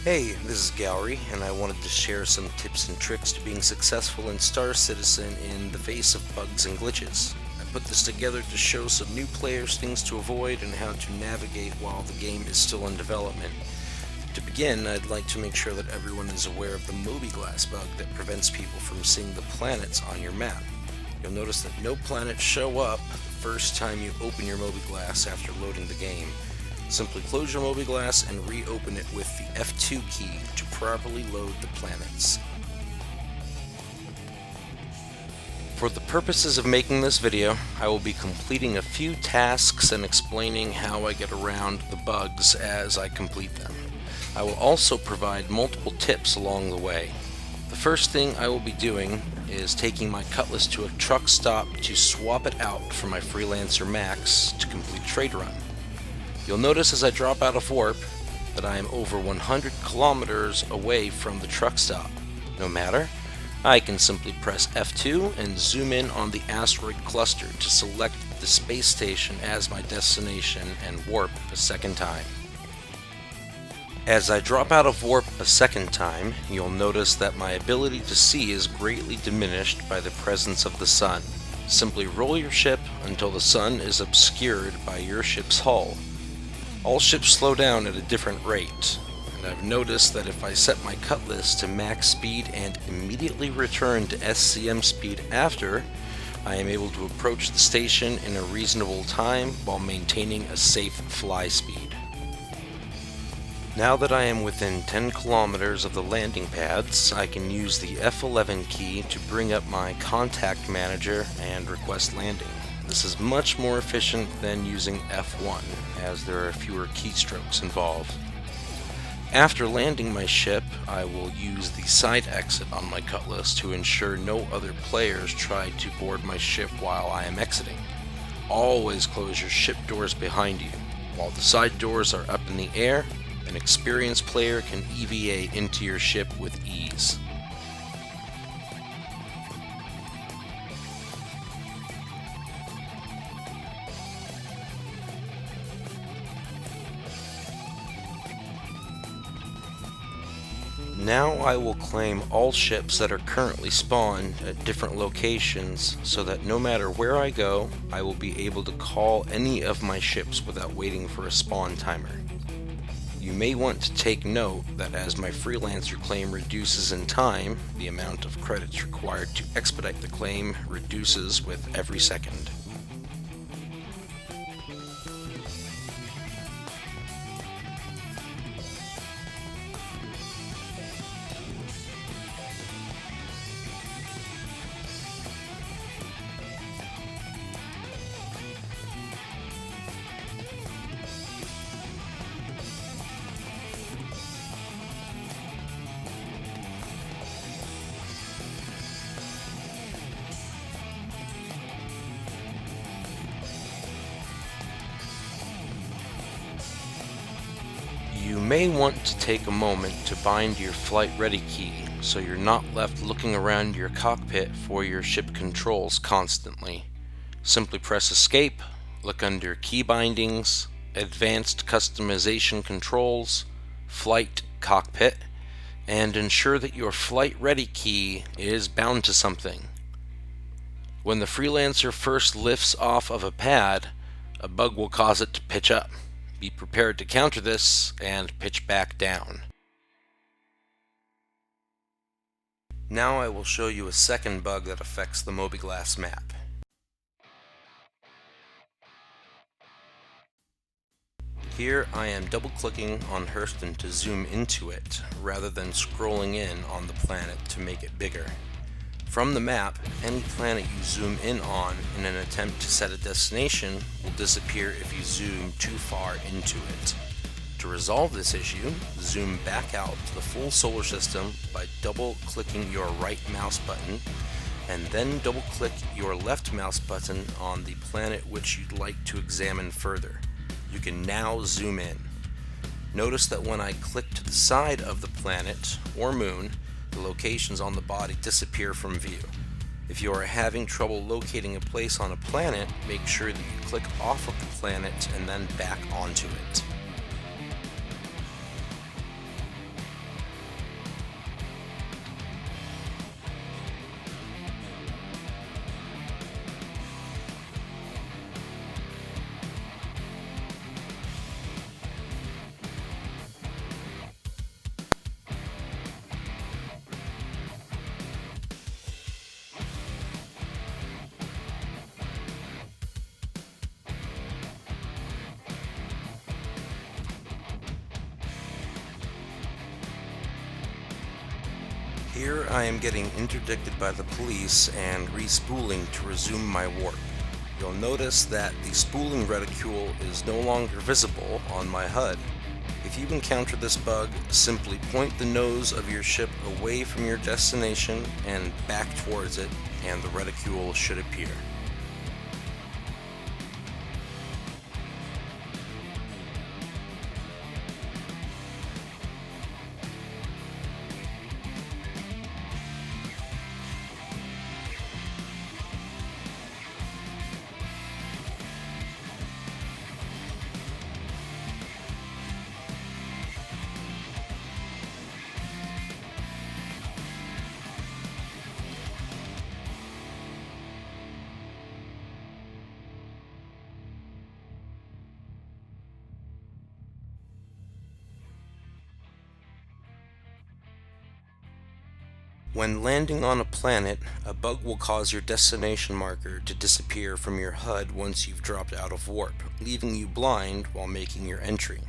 Hey, this is Gallery, and I wanted to share some tips and tricks to being successful in Star Citizen in the face of bugs and glitches. I put this together to show some new players things to avoid and how to navigate while the game is still in development. To begin, I'd like to make sure that everyone is aware of the Moby-Glass bug that prevents people from seeing the planets on your map. You'll notice that no planets show up the first time you open your Moby-Glass after loading the game. Simply close your Moby-Glass and reopen it with the F2 key to properly load the planets. For the purposes of making this video, I will be completing a few tasks and explaining how I get around the bugs as I complete them. I will also provide multiple tips along the way. The first thing I will be doing is taking my Cutlass to a truck stop to swap it out for my Freelancer Max to complete a trade run. You'll notice as I drop out of warp that I am over 100 kilometers away from the truck stop. No matter, I can simply press F2 and zoom in on the asteroid cluster to select the space station as my destination and warp a second time. As I drop out of warp a second time, you'll notice that my ability to see is greatly diminished by the presence of the sun. Simply roll your ship until the sun is obscured by your ship's hull. All ships slow down at a different rate, and I've noticed that if I set my Cutlass to max speed and immediately return to SCM speed after, I am able to approach the station in a reasonable time while maintaining a safe fly speed. Now that I am within 10 kilometers of the landing pads, I can use the F11 key to bring up my contact manager and request landing. This is much more efficient than using F1, as there are fewer keystrokes involved. After landing my ship, I will use the side exit on my Cutlass to ensure no other players try to board my ship while I am exiting. Always close your ship doors behind you. While the side doors are up in the air, an experienced player can EVA into your ship with ease. Now I will claim all ships that are currently spawned at different locations so that no matter where I go, I will be able to call any of my ships without waiting for a spawn timer. You may want to take note that as my Freelancer claim reduces in time, the amount of credits required to expedite the claim reduces with every second. You may want to take a moment to bind your flight ready key so you're not left looking around your cockpit for your ship controls constantly. Simply press escape, look under key bindings, advanced customization controls, flight cockpit, and ensure that your flight ready key is bound to something. When the Freelancer first lifts off of a pad, a bug will cause it to pitch up. Be prepared to counter this and pitch back down. Now I will show you a second bug that affects the Moby-Glass map. Here I am double-clicking on Hurston to zoom into it, rather than scrolling in on the planet to make it bigger. From the map, any planet you zoom in on in an attempt to set a destination will disappear if you zoom too far into it. To resolve this issue, zoom back out to the full solar system by double-clicking your right mouse button, and then double-click your left mouse button on the planet which you'd like to examine further. You can now zoom in. Notice that when I click to the side of the planet or moon, the locations on the body disappear from view. If you are having trouble locating a place on a planet, make sure that you click off of the planet and then back onto it. Here I am getting interdicted by the police and respooling to resume my warp. You'll notice that the spooling reticule is no longer visible on my HUD. If you encounter this bug, simply point the nose of your ship away from your destination and back towards it, and the reticule should appear. When landing on a planet, a bug will cause your destination marker to disappear from your HUD once you've dropped out of warp, leaving you blind while making your entry.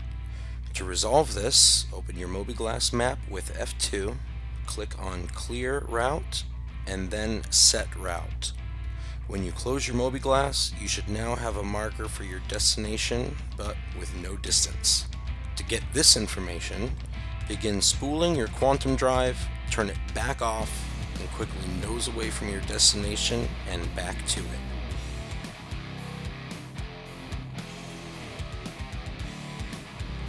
To resolve this, open your mobiGlas map with F2, click on Clear Route, and then Set Route. When you close your mobiGlas, you should now have a marker for your destination, but with no distance. To get this information, begin spooling your quantum drive, turn it back off, and quickly nose away from your destination and back to it.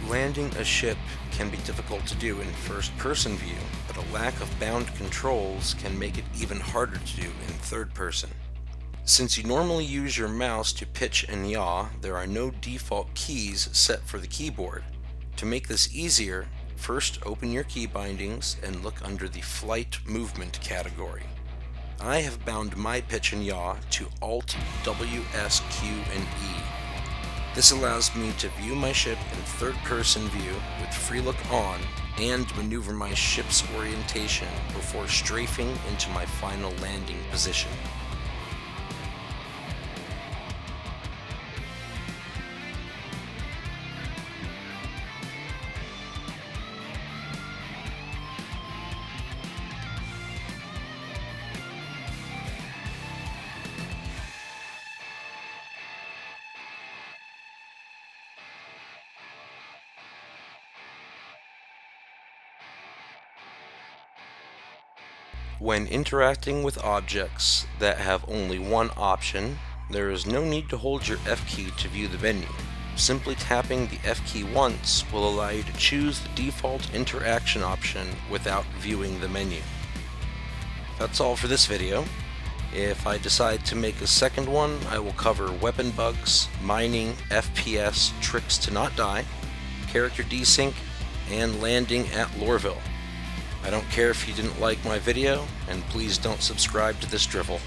Landing a ship can be difficult to do in first-person view, but a lack of bound controls can make it even harder to do in third person. Since you normally use your mouse to pitch and yaw, there are no default keys set for the keyboard. To make this easier, first open your key bindings and look under the Flight Movement category. I have bound my pitch and yaw to Alt, W, S, Q, and E. This allows me to view my ship in third-person view with free look on and maneuver my ship's orientation before strafing into my final landing position. When interacting with objects that have only one option, there is no need to hold your F key to view the menu. Simply tapping the F key once will allow you to choose the default interaction option without viewing the menu. That's all for this video. If I decide to make a second one, I will cover weapon bugs, mining, FPS, tricks to not die, character desync, and landing at Lorville. I don't care if you didn't like my video, and please don't subscribe to this drivel.